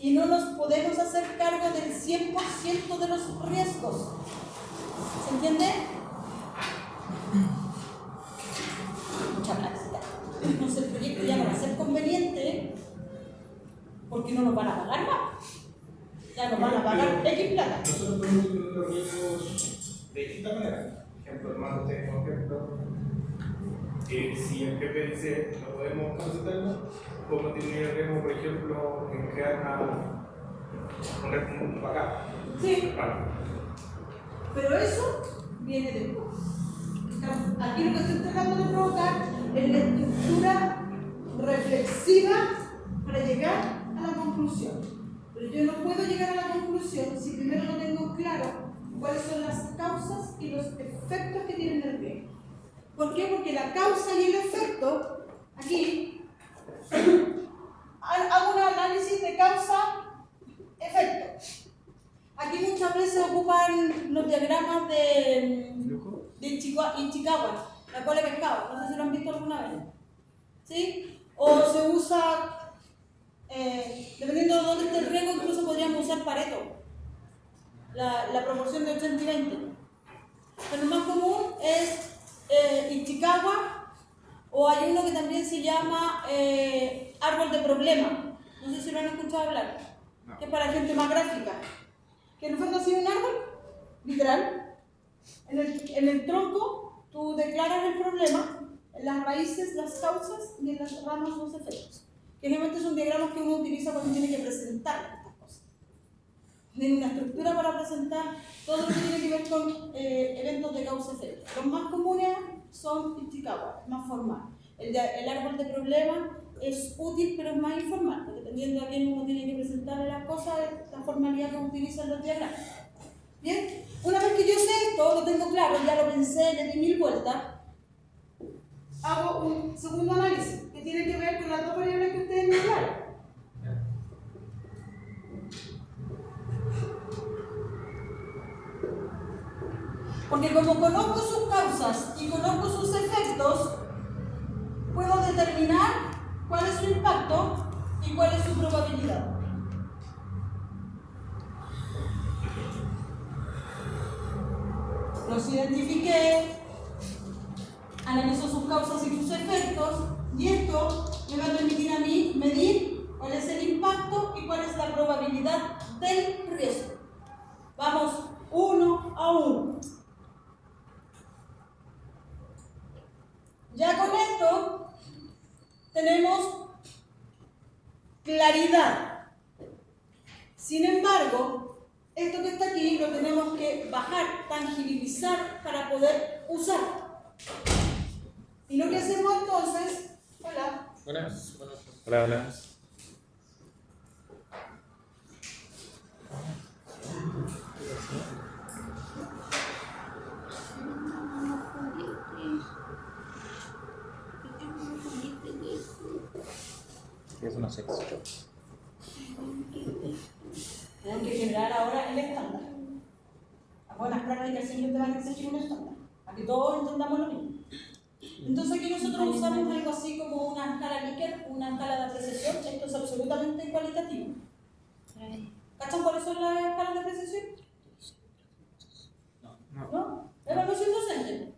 y no nos podemos hacer cargo del 100% de los riesgos. ¿Se entiende? Mucha práctica. Entonces el proyecto ya no va a ser conveniente porque no nos van a pagar más. Ya nos van a pagar X plata. Nosotros podemos incluir los riesgos de distintas maneras. Por ejemplo, hermano, usted como ejemplo, si el jefe dice no podemos capacitarlo, podemos tener el riesgo, por ejemplo, en crear un backup. Sí. Vale. Pero eso viene después. Aquí lo que estoy tratando de provocar es la estructura reflexiva para llegar a la conclusión. Pero yo no puedo llegar a la conclusión si primero no tengo claro cuáles son las causas y los efectos que tienen el riesgo. ¿Por qué? Porque la causa y el efecto, aquí, hago un análisis de causa-efecto. Aquí muchas veces ocupan los diagramas de Ichikawa, la cola de pescado, no sé si lo han visto alguna vez. ¿Sí? O se usa, dependiendo de dónde esté el riesgo, incluso podríamos usar Pareto, la proporción de 80 y 20. Pero lo más común es Ichikawa, o hay uno que también se llama árbol de problema. No sé si lo han escuchado hablar, que es para gente más gráfica. Que en el fondo ha sido un árbol, literal. En el tronco tú declaras el problema, en las raíces las causas y en las ramas los efectos. Que generalmente son diagramas que uno utiliza cuando tiene que presentar estas cosas. Tiene una estructura para presentar todo lo que tiene que ver con eventos de causa-efecto. Los más comunes son Ichikawa, más formal. El árbol de problema es útil, pero es más informal, porque dependiendo a quién uno tiene que presentar las cosas, es la formalidad que utilizan los diagramas. ¿Bien? Una vez que yo sé esto, lo tengo claro, ya lo pensé, le di 1000 vueltas, hago un segundo análisis que tiene que ver con las dos variables que ustedes me hablaron. Porque como conozco sus causas y conozco sus efectos, puedo determinar cuál es su impacto y cuál es su probabilidad. Los identifiqué, analizo sus causas y sus efectos, y esto me va a permitir a mí medir cuál es el impacto y cuál es la probabilidad del riesgo. Vamos uno a uno. Ya con esto tenemos claridad. Sin embargo, esto que está aquí lo tenemos que bajar, tangibilizar para poder usar. Y lo que hacemos entonces, hola. Buenas. Hola, hola. Es una sección. Tenemos que generar ahora el estándar. Las buenas prácticas siempre te van a exigir un estándar, para que todos entendamos lo mismo. Entonces aquí nosotros usamos algo así como una escala Likert, una escala de apreciación. Esto es absolutamente cualitativo. ¿Cachan cuáles son las escalas de apreciación? ¿No? Evaluación docente.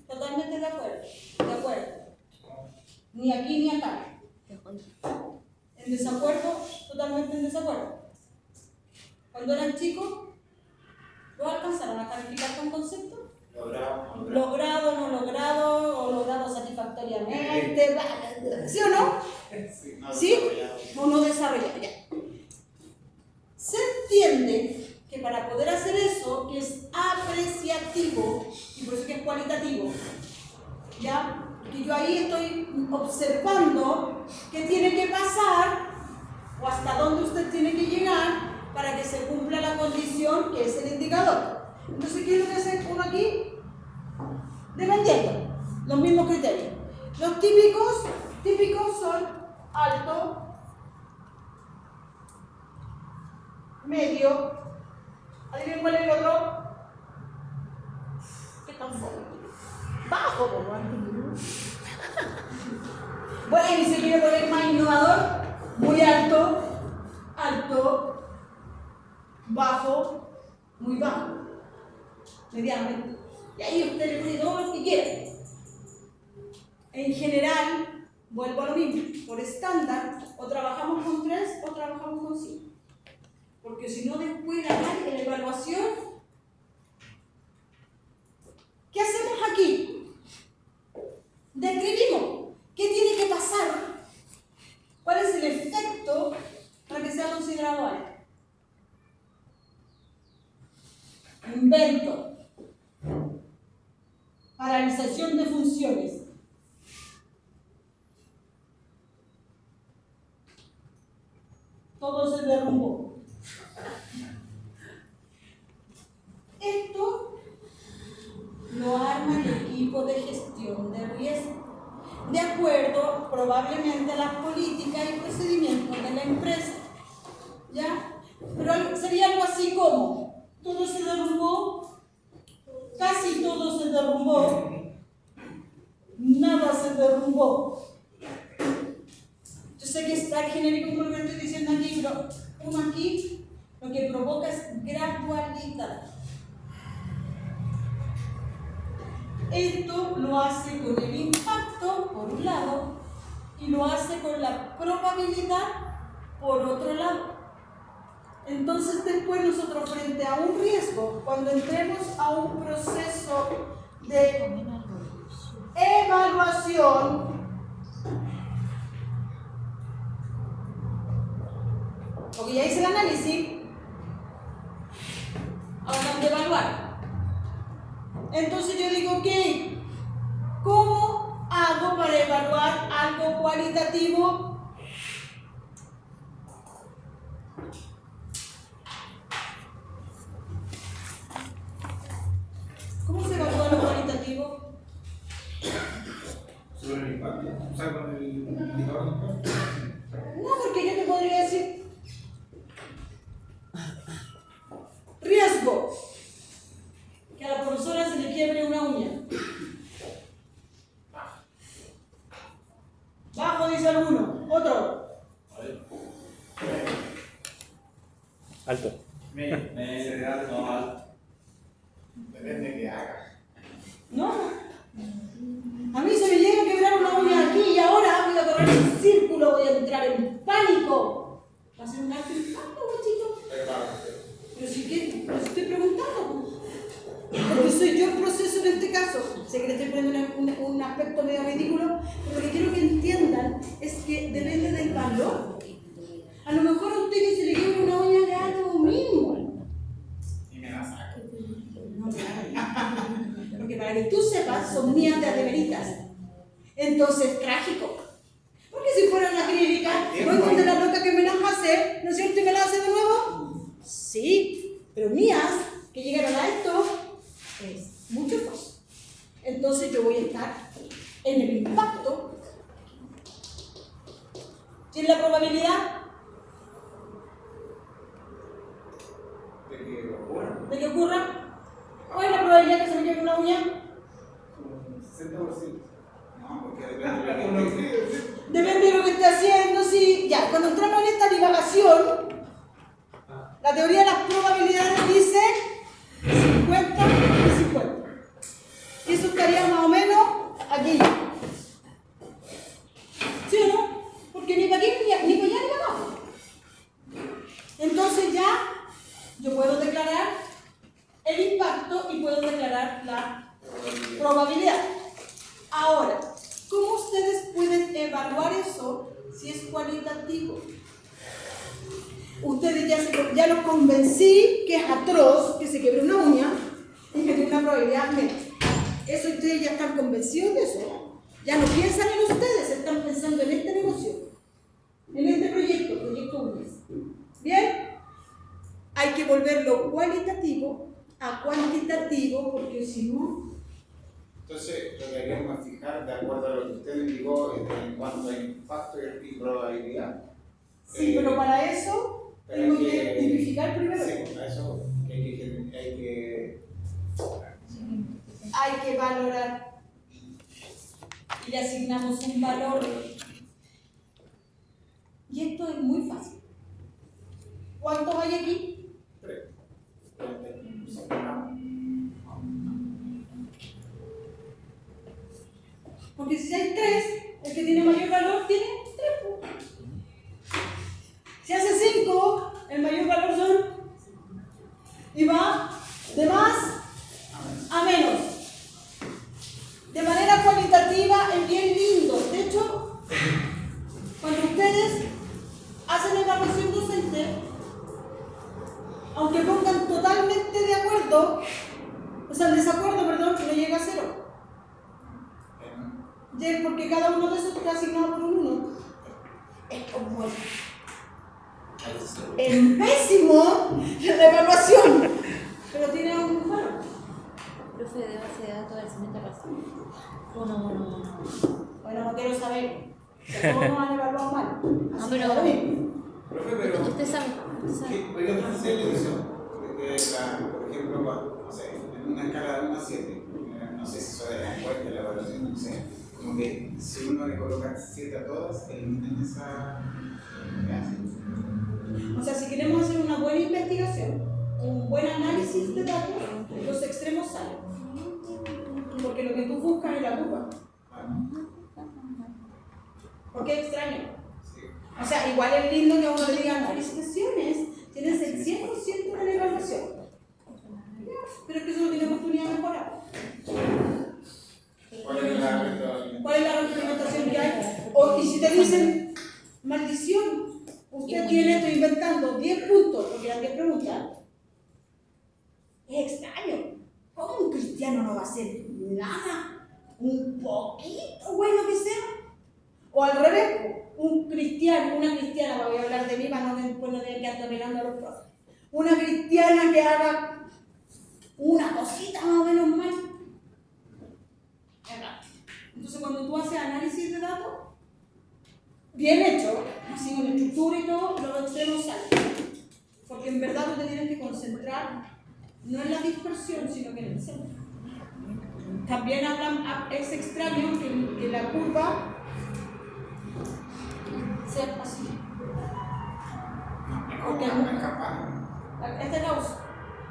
Totalmente de acuerdo. De acuerdo. Ni aquí ni acá. En desacuerdo, totalmente en desacuerdo. Cuando eran chicos, ¿lo alcanzaron a calificar con concepto? Logrado, no logrado, o logrado satisfactoriamente, ¿sí o no? ¿Sí? O no desarrollado, ya. Se entiende que para poder hacer eso, que es apreciativo, y por eso que es cualitativo, ¿ya? Que yo ahí estoy observando qué tiene que pasar, o hasta dónde usted tiene que llegar, para que se cumpla la condición que es el indicador. Entonces, ¿qué es lo que hace uno aquí? Dependiendo, los mismos criterios. Los típicos son alto, medio, adivinen cuál es el otro. ¿Qué tan fuerte? Bajo, ¿no? Bueno, y si quiere poner más innovador, muy alto, alto, bajo, muy bajo, medianamente. Y ahí usted le pone todo lo que quiera. En general, vuelvo a lo mismo, por estándar, o trabajamos con 3 o trabajamos con 5. Porque si no, después en la evaluación, ¿qué hacemos aquí? Describimos qué tiene que pasar, cuál es el efecto para que sea considerado alto. Invento. Paralización de funciones. Todo se derrumbó. Esto lo arma el equipo de gestión de riesgo, de acuerdo probablemente a las políticas y procedimientos de la empresa. ¿Ya? Pero sería algo así como, todo se derrumbó, casi todo se derrumbó, nada se derrumbó. Yo sé que está genérico como lo que estoy diciendo aquí, pero como aquí lo que provoca es gradualidad. Esto lo hace con el impacto, por un lado, y lo hace con la probabilidad, por otro lado. Entonces, después nosotros, frente a un riesgo, cuando entremos a un proceso de evaluación, porque ya hice el análisis, ahora vamos a evaluar. Entonces yo digo, ok, ¿cómo hago para evaluar algo cualitativo? ¿Cómo se evalúa lo cualitativo? Sobre el impacto, o sea, con el indicador de impacto. No, porque yo te podría decir riesgo, que a la profesora se le quiebre una uña. Bajo, dice alguno. Otro. Alto. Depende de qué haga. ¿No? A mí se me llega a quebrar una uña aquí y ahora voy a correr en círculo, voy a entrar en pánico. ¿Va a ser un alto impacto, guachito? Pero si que, pues estoy preguntando. Porque soy yo el proceso en este caso. Sé que le estoy poniendo un aspecto medio ridículo, pero lo que quiero que entiendan es que depende del valor. A lo mejor a usted que se le quiebre una uña le da lo mismo. Y me la saco. No, claro. Porque para que tú sepas, son mías de adeveritas. Entonces, trágico. Porque si fuera una clínica, voy donde la loca que me las hace, ¿no es cierto? ¿Y me las hace de nuevo? Sí, pero mías, que llegaron a esto, es mucho más. Entonces yo voy a estar en el impacto. ¿Qué es la probabilidad? ¿De que ocurra? ¿Cuál es la probabilidad que se me quede una uña? Como 60%. No, porque depende Depende de lo que esté haciendo, sí. Ya, cuando entramos en esta divagación, la teoría de las probabilidades dice 50 y 50. Y eso estaría más o menos aquí. ¿Sí o no? Porque ni para aquí, ni para allá, ni para abajo. Entonces ya yo puedo declarar el impacto y puedo declarar la probabilidad. Ahora, ¿cómo ustedes pueden evaluar eso si es cualitativo? Ustedes ya los convencí que es atroz que se quiebre una uña y que tiene una probabilidad menos. Eso ustedes ya están convencidos de eso. Ya no piensan en ustedes, están pensando en este negocio, en este proyecto uñas. ¿Bien? Hay que volverlo cualitativo a cuantitativo porque si no... Entonces, lo que queremos fijar, de acuerdo a lo que usted indicó, en cuanto a impacto y probabilidad. Sí, pero para eso tengo que tipificar primero. Sí, para eso Hay que valorar. Y le asignamos un valor. Y esto es muy fácil. ¿Cuántos hay aquí? 3. si hay 3, el que tiene mayor valor tiene 3 puntos. Si hace 5, el mayor valor son, y va de más a menos. De manera cualitativa es bien lindo. De hecho, cuando ustedes hacen evaluación docente, aunque pongan totalmente de acuerdo, o sea, el desacuerdo, perdón, no llega a 0. Porque cada uno de esos está asignado por un 1. Es como el pésimo de la evaluación, pero tiene un valor. Profe, de base de datos del semestre pasado. Uno. Bueno, no quiero saber. Todos nos han evaluado mal. No, Así pero- que lo mismo. Profe, pero. Usted sabe. Oiga, profesor, le dice, por ejemplo, no sé, en una escala de 1 a 7, no sé si eso de la encuesta, la evaluación, no sé, como que si uno le coloca 7 a todas, eliminan esa. O sea, si queremos hacer una buena investigación, un buen análisis de datos, los extremos salen. Porque lo que tú buscas es la curva. ¿Por qué extraño? O sea, igual es lindo que a uno le digan felicitaciones, tienes el 100% de la evaluación. Pero es que eso no tiene oportunidad de mejorar. ¿Cuál es la retroalimentación? ¿Cuál es la retroalimentación que hay? Y si te dicen, maldición, usted tiene, estoy inventando 10 puntos, porque eran 10 preguntas. Es extraño. ¿Cómo un cristiano no va a hacer nada? Un poquito bueno que sea. O al revés, un cristiano, una cristiana, voy a hablar de mí para después no tener que andar mirando a los profes. Una cristiana que haga una cosita más o menos mal. Entonces, cuando tú haces análisis de datos, bien hecho, así con estructura y todo, los extremos salen. Porque en verdad tú te tienes que concentrar no en la dispersión, sino que en el centro. También es extraño que la curva sea así. Porque esta causa,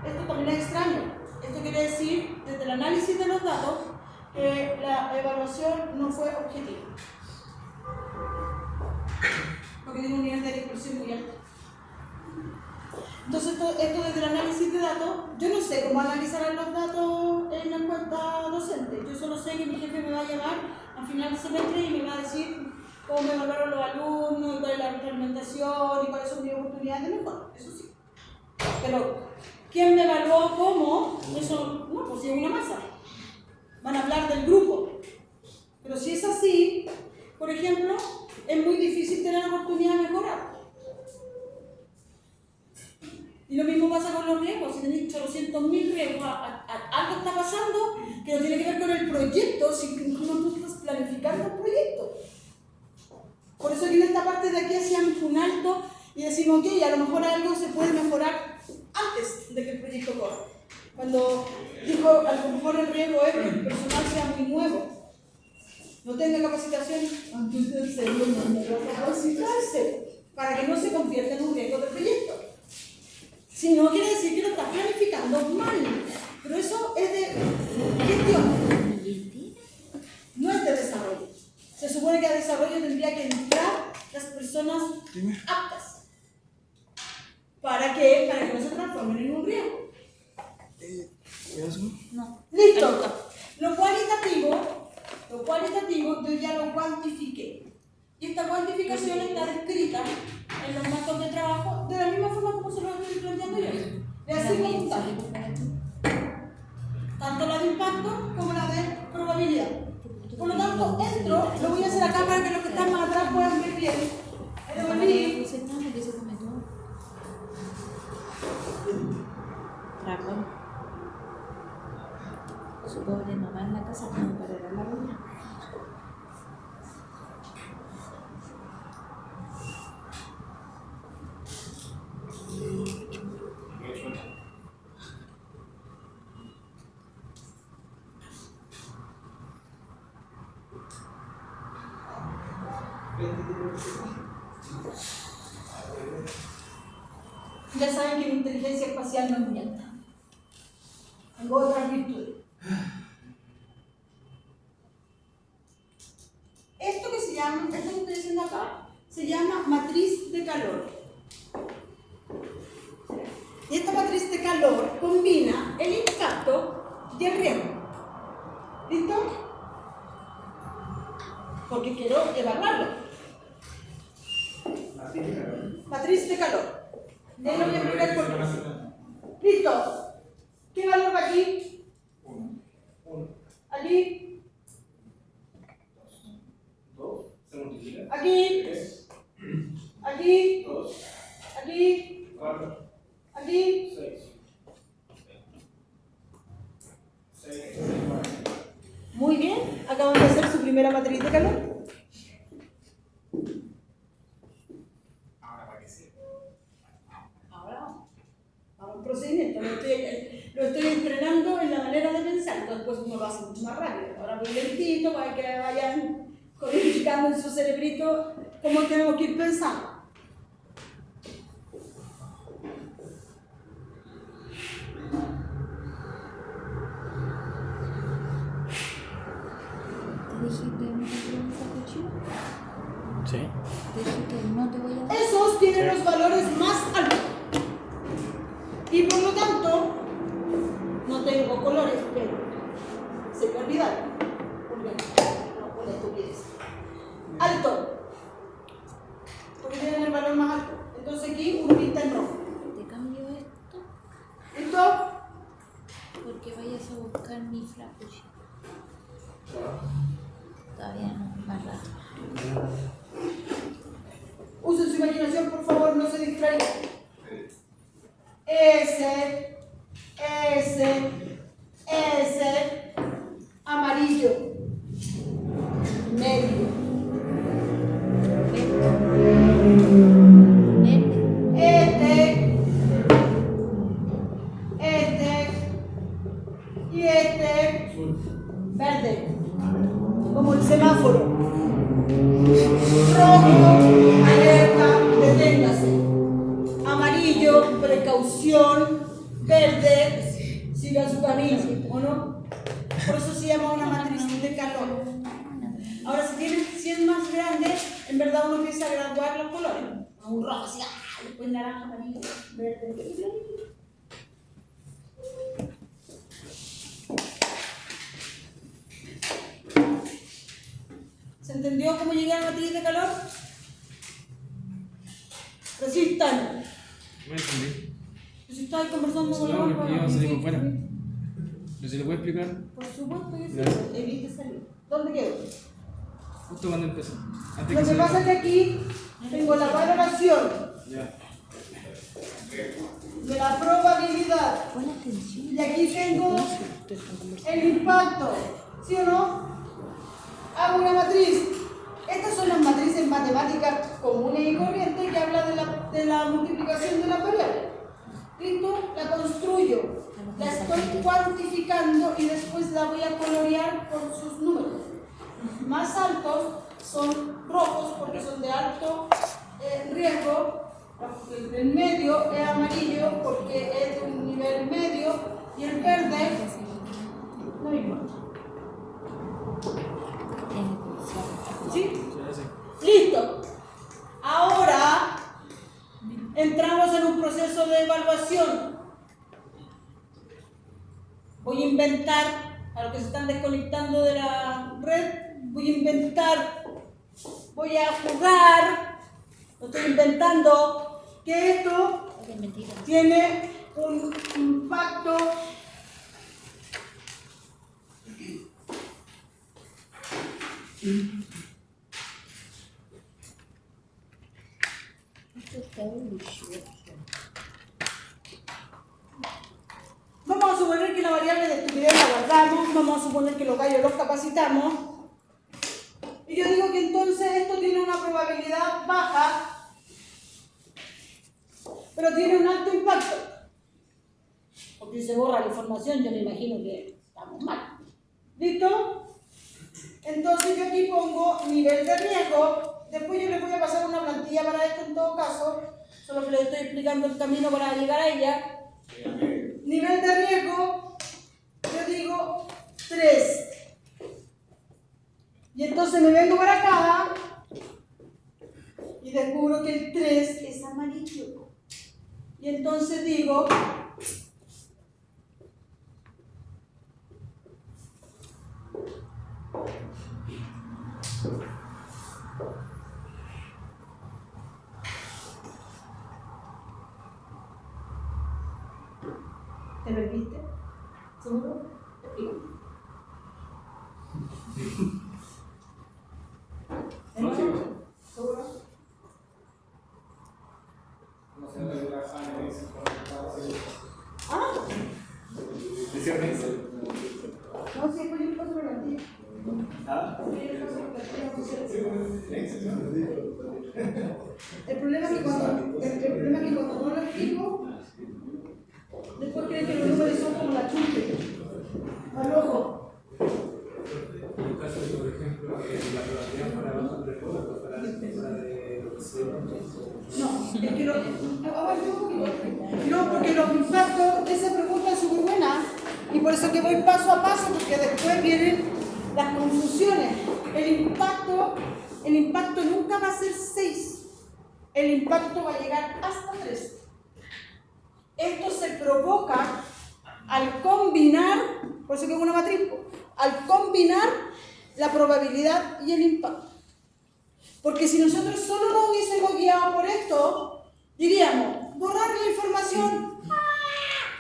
esto también es extraño. Esto quiere decir, desde el análisis de los datos, que la evaluación no fue objetiva. Porque tiene un nivel de dispersión muy alto. Entonces, esto desde el análisis de datos, yo no sé cómo analizarán los datos en la encuesta docente. Yo solo sé que mi jefe me va a llamar al final del semestre y me va a decir cómo me evaluaron los alumnos, y cuál es la retroalimentación, y cuáles son mis oportunidades de mejora. Eso sí. Pero, ¿quién me evaluó cómo? Eso, no, pues si es una masa. Van a hablar del grupo. Pero si es así, por ejemplo, es muy difícil tener la oportunidad de mejorar. Y lo mismo pasa con los riesgos. Si tenéis 800.000 riesgos, algo está pasando que no tiene que ver con el proyecto, sino que tú estás planificando el proyecto. Por eso que en esta parte de aquí hacíamos un alto y decimos, ok, a lo mejor algo se puede mejorar antes de que el proyecto corra. Cuando dijo, a lo mejor el riesgo es que el personal sea muy nuevo, no tenga capacitación, antes del serio no va a capacitarse, para que no se convierta en un riesgo de proyecto. Si no, quiere decir que lo estás planificando mal. Pero eso es de gestión. No es de desarrollo. Se supone que a desarrollo tendría que entrar las personas aptas. ¿Para qué? Para que no se transformen en un riesgo. No. Listo. Lo cualitativo yo ya lo cuantifiqué. Y esta cuantificación está descrita en los marcos de trabajo de la misma forma como se lo estoy planteando yo. De así como tal. Tanto la de impacto como la de probabilidad. Por lo tanto, entro, lo voy a hacer acá para que los que están más atrás puedan ver bien. Su pobre mamá en la casa como para ir a la reunión. Ya saben que mi inteligencia espacial no es muy alta. Tengo otras virtudes. quiero evaluarlo. Matriz de calor. De ahí lo voy a explicar por qué. Listo. ¿Qué valor va aquí? 1. Aquí. 2. Se multiplica. Aquí. 3. Aquí. 2. Aquí. 4. Aquí. 6. 6. Muy bien. Acaban de hacer su primera matriz de calor. Ahora para qué sirve. Ahora vamos a un procedimiento. Lo estoy entrenando en la manera de pensar. Entonces, después uno lo hace mucho más rápido. Ahora voy lentito para que vayan codificando en su cerebrito cómo tenemos que ir pensando. Te dije que no te voy a hacer cochino. Sí. Te dije que no te voy a hacer. Esos tienen los valores más altos. Y por lo tanto, no tengo colores, pero se me olvidaron. Porque no pone estupidez. Alto. Porque tienen el valor más alto. Entonces aquí uno pinta en rojo. Te cambio esto ¿Listo? porque vayas a buscar mi frappuccino. Todavía no, más rato. Usen su imaginación, por favor, no se distraigan. Ese, amarillo, medio, y verde, como el semáforo. Rojo, alerta, deténgase. Amarillo, precaución. Verde, siga su camino, ¿o no? Por eso se llama una matriz de calor. Ahora, si es más grande, en verdad uno empieza a graduar los colores. Un rojo, así, después naranja, amarillo, verde. ¿Se entendió cómo llegué a la matriz de calor? Resistan. No entendí. Si estáis conversando con No, los porque yo salimos fuera. ¿Pero se lo puede explicar? Por supuesto que sí. Gracias. Evite salir. ¿Dónde quedo? Justo cuando empezó. Antes Lo que se pasa es que aquí tengo la valoración Ya. de la probabilidad Pon atención. y aquí tengo el impacto. ¿Sí o no? Hago una matriz. Estas son las matrices matemáticas comunes y corrientes que hablan de la multiplicación de una variable. ¿Listo? La construyo, la estoy cuantificando y después la voy a colorear con sus números. Más altos son rojos porque son de alto riesgo. El medio es amarillo porque es de un nivel medio y el verde no importa. ¿Sí? Listo. Ahora entramos en un proceso de evaluación. Voy a inventar, a los que se están desconectando de la red, voy a jugar, lo estoy inventando, que esto tiene un impacto Vamos a suponer que la variable de estupidez la guardamos, vamos a suponer que los gallos los capacitamos. Y yo digo que entonces esto tiene una probabilidad baja, pero tiene un alto impacto. Porque si se borra la información, yo me imagino que estamos mal. ¿Listo? Entonces yo aquí pongo nivel de riesgo. Después yo les voy a pasar una plantilla para esto en todo caso, solo que les estoy explicando el camino para llegar a ella. Nivel de riesgo, yo digo 3. Y entonces me vengo para acá y descubro que el 3 es amarillo. Y entonces digo nivel viste? ¿Seguro? No, sí, ¿Seguro? No se le la sangre, se pone Ah, decía Renzo. no, sí, pues yo paso por la tía. ¿Ah? El problema es que cuando no lo explico, después creen que los números son como la chunte. Al ojo. En el caso de, por ejemplo, la probabilidad para bajo de reposo, para la de lo que sea. No, es que no, porque los impactos, esa pregunta es súper buena y por eso que voy paso a paso, porque después vienen las confusiones. El impacto nunca va a ser 6, el impacto va a llegar hasta 3. Esto se provoca al combinar, por eso que es una matriz, al combinar la probabilidad y el impacto. Porque si nosotros solo nos hubiésemos guiado por esto, diríamos, borrar la información,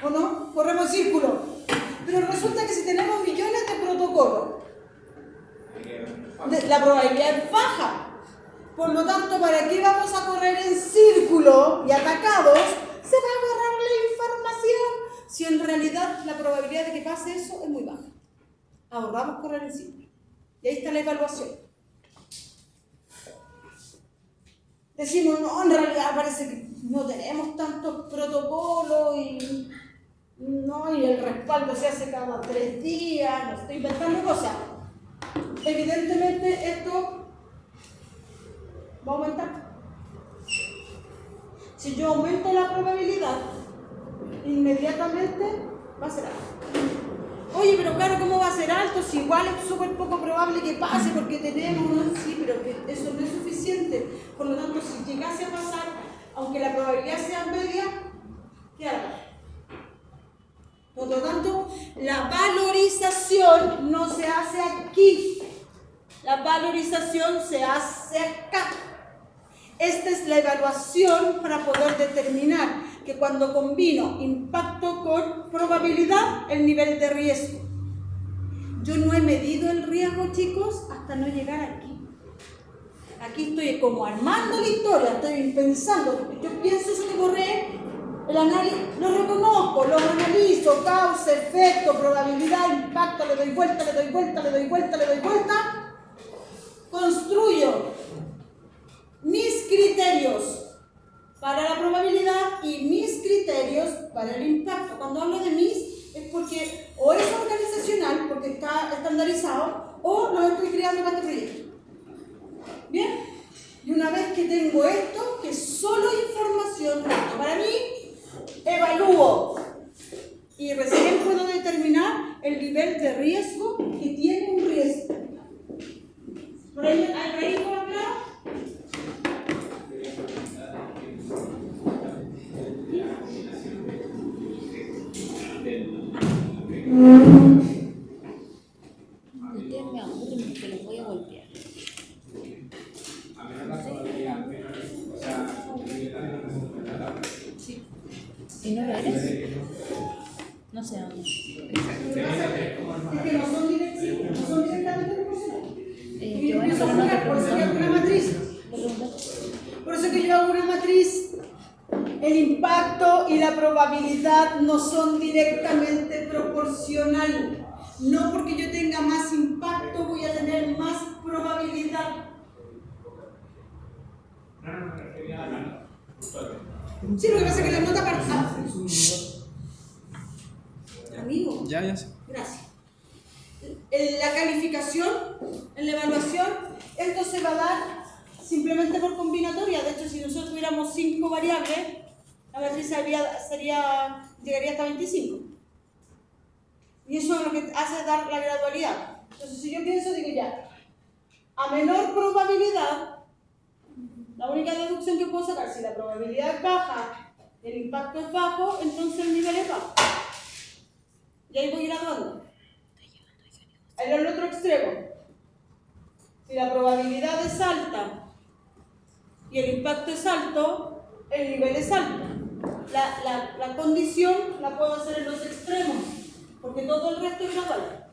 ¿o no? Corremos círculo. Pero resulta que si tenemos millones de protocolos, la probabilidad es baja. Por lo tanto, ¿para qué vamos a correr en círculo y atacados? Se va a borrar la información. Si en realidad la probabilidad de que pase eso es muy baja. Ahorramos correr en círculo. Y ahí está la evaluación. Decimos, no, en realidad parece que no tenemos tantos protocolos y el respaldo se hace cada 3 días, no estoy inventando cosas. Evidentemente esto va a aumentar. Si yo aumento la probabilidad, inmediatamente va a ser alto. Oye, pero claro, ¿cómo va a ser alto? Si igual es súper poco probable que pase porque tenemos, sí, pero que eso no es suficiente. Por lo tanto, si llegase a pasar, aunque la probabilidad sea media, ¿qué hará? Por lo tanto, la valorización no se hace aquí. La valorización se hace acá. Esta es la evaluación para poder determinar que cuando combino impacto con probabilidad, el nivel de riesgo. Yo no he medido el riesgo, chicos, hasta no llegar aquí. Aquí estoy como armando la historia, estoy pensando, yo pienso eso que corre, el análisis, lo reconozco, lo analizo, causa, efecto, probabilidad, impacto, le doy vuelta, le doy vuelta, le doy vuelta, le doy vuelta, construyo mis criterios para la probabilidad y mis criterios para el impacto. Cuando hablo de mis, es porque o es organizacional, porque está estandarizado, o lo estoy creando para este proyecto. ¿Bien? Y una vez que tengo esto, que es solo información para mí, evalúo y recién puedo determinar el nivel de riesgo que tiene un riesgo. ¿Por ahí puedo hablar? Ustedes me aburren porque los voy a golpear. Sí. ¿Y no lo eres? No sé dónde. Es que no son directamente proporcionales. Yo van a hacer una Por eso que hago una matriz. Por eso que yo hago una matriz. El impacto y la probabilidad no son directamente proporcionales. No porque yo tenga más impacto voy a tener más probabilidad. Sí, lo que pasa es que la nota para... Amigo. Ya sé. Gracias. En la calificación, en la evaluación, esto se va a dar simplemente por combinatoria. De hecho, si nosotros tuviéramos 5 variables, la matriz llegaría hasta 25. Y eso es lo que hace dar la gradualidad. Entonces, si yo pienso, digo ya, a menor probabilidad, la única deducción que puedo sacar, si la probabilidad es baja, el impacto es bajo, entonces el nivel es bajo. Y ahí voy graduando. En el otro extremo, si la probabilidad es alta y el impacto es alto, el nivel es alto. la condición la puedo hacer en los extremos, porque todo el resto es gradual.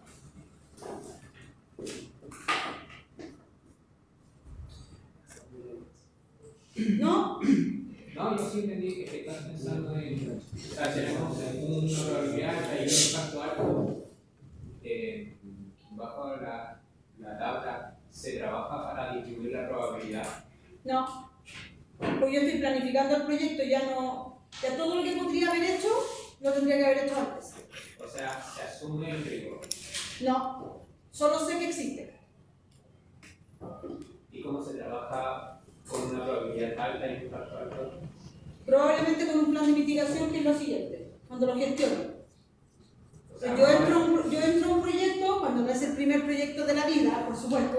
¿No? No, yo sí entendí que estás pensando en. O sea, tenemos una probabilidad y un impacto alto. Bajo la tabla, ¿se trabaja para distribuir la probabilidad? No. Porque yo estoy planificando el proyecto, ya todo lo que podría haber hecho, lo tendría que haber hecho antes. O sea, se asume el riesgo. No. Solo sé que existe. ¿Y cómo se trabaja con una probabilidad alta y un impacto alto? Probablemente con un plan de mitigación que es lo siguiente, cuando lo gestiono. O sea, Yo entro a un proyecto, cuando no es el primer proyecto de la vida, por supuesto,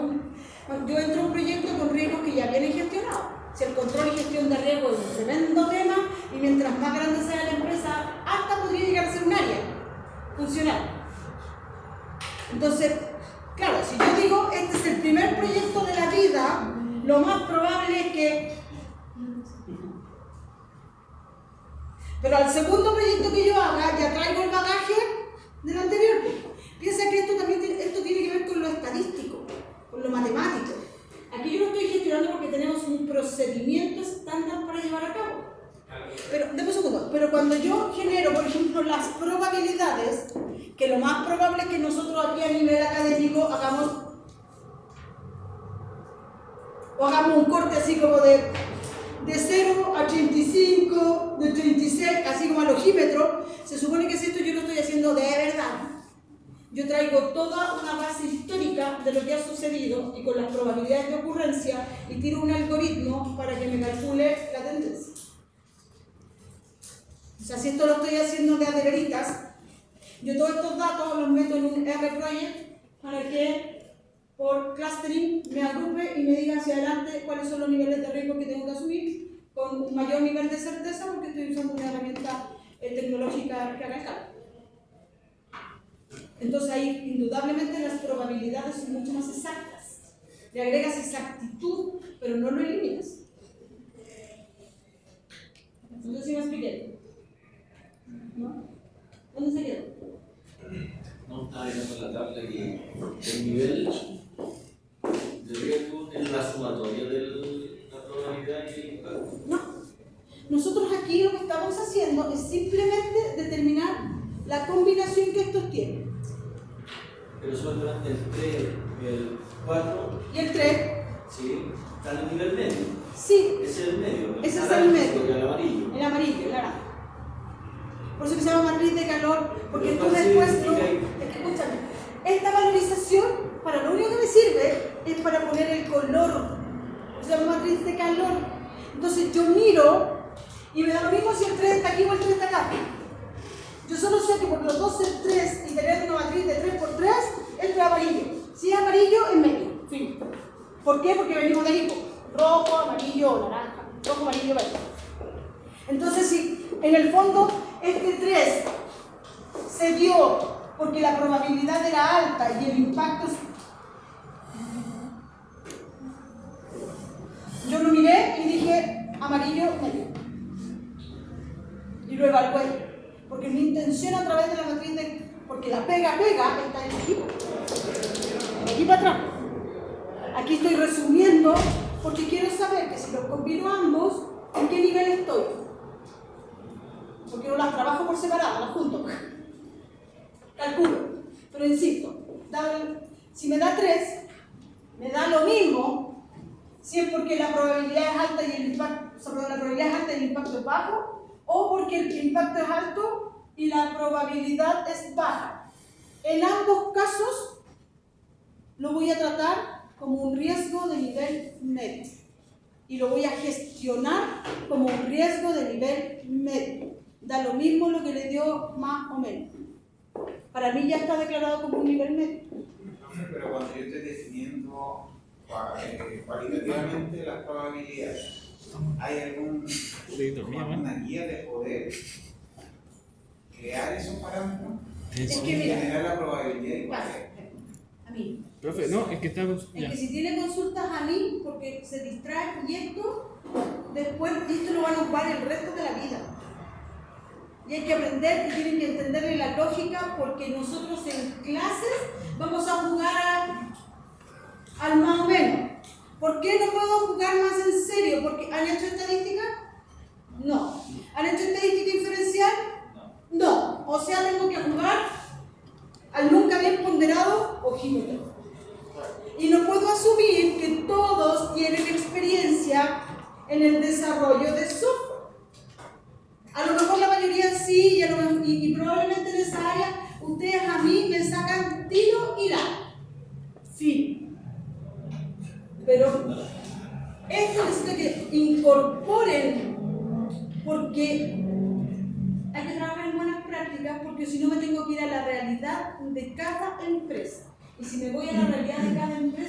yo entro a un proyecto con riesgos que ya vienen gestionados. Si el control y gestión de riesgos es un tremendo tema, y mientras más grande sea la empresa, hasta podría llegar a ser un área funcional. Entonces, claro, si yo digo, este es el primer proyecto de la vida, lo más probable es que... Pero al segundo proyecto que yo haga, ya traigo el bagaje del anterior. Piensa que esto tiene que ver con lo estadístico, con lo matemático. Aquí yo lo estoy gestionando porque tenemos un procedimiento estándar para llevar a cabo. Pero, deme un segundo, pero cuando yo genero, por ejemplo, las probabilidades, que lo más probable es que nosotros aquí a nivel académico hagamos un corte así como de 0 a 35, de 36, así como al ojímetro, se supone que si esto yo lo estoy haciendo de verdad. Yo traigo toda una base histórica de lo que ha sucedido y con las probabilidades de ocurrencia y tiro un algoritmo para que me calcule la tendencia. O sea, si esto lo estoy haciendo de veritas, yo todos estos datos los meto en un R-Project para que por clustering me agrupe y me diga hacia adelante cuáles son los niveles de riesgo que tengo que asumir con un mayor nivel de certeza porque estoy usando una herramienta tecnológica que haga el cálculo. Entonces ahí indudablemente las probabilidades son mucho más exactas. Le agregas exactitud, pero no lo eliminas. No sé si me expliqué. ¿No? ¿Dónde se quedó? No, estaba viendo la tabla que el nivel de riesgo es la sumatoria de la probabilidad y el impacto. No. Nosotros aquí lo que estamos haciendo es simplemente determinar la combinación que estos tienen. Pero solamente el 3, el 4 Y el 3, sí, está en el nivel medio. sí, Ese es el medio. ese es el medio. El amarillo. El amarillo, el naranja. Por eso que se llama matriz de calor, porque Pero tú ¿cuál después significa ahí? escúchame, esta valorización, para lo único que me sirve es para poner el color. Se llama matriz de calor. Entonces yo miro y me da lo mismo si el 3 está aquí o el 3 está acá. Yo solo sé que por los dos ser 3 y tener una matriz de 3 por 3, esto es amarillo. Si es amarillo, es medio. Fin. ¿Por qué? Porque venimos de equipo. Rojo, amarillo o naranja. Rojo, amarillo, verde. Entonces, si en el fondo este 3 se dio porque la probabilidad era alta y el impacto... Yo lo miré y dije amarillo, medio. Y lo evalué. Porque mi intención a través de la matriz de... Porque la pega está en el equipo. De aquí para atrás. Aquí estoy resumiendo porque quiero saber que si los combino ambos, ¿en qué nivel estoy? Porque no las trabajo por separado, las junto. Calculo. Pero insisto, si me da 3, me da lo mismo si es porque la probabilidad es alta y el impacto es bajo, o porque el impacto es alto y la probabilidad es baja. En ambos casos lo voy a tratar como un riesgo de nivel medio y lo voy a gestionar como un riesgo de nivel medio. Da lo mismo lo que le dio más o menos. Para mí ya está declarado como un nivel medio. Pero cuando yo estoy definiendo cualitativamente las probabilidades, ¿hay alguna guía de poder crear esos parámetros? Es que mira, Generar la probabilidad igual. a mí. Profe, no, es que está con... Es ya. que si tiene consultas a mí, porque se distrae y esto, después esto lo van a ocupar el resto de la vida. Y hay que aprender, y tienen que entenderle la lógica, porque nosotros en clases vamos a jugar al más o menos. ¿Por qué no puedo jugar más en serio? ¿Porque han hecho estadística? No. ¿Han hecho estadística inferencial? No. O sea, tengo que jugar al nunca bien ponderado ojímetro. Y no puedo asumir que todos tienen experiencia en el desarrollo de software. A lo mejor la mayoría sí, y probablemente en esa área ustedes a mí me sacan tiro y la. Sí. Pero esto necesita que incorporen, porque hay que trabajar en buenas prácticas, porque si no me tengo que ir a la realidad de cada empresa. Y si me voy a la realidad de cada empresa,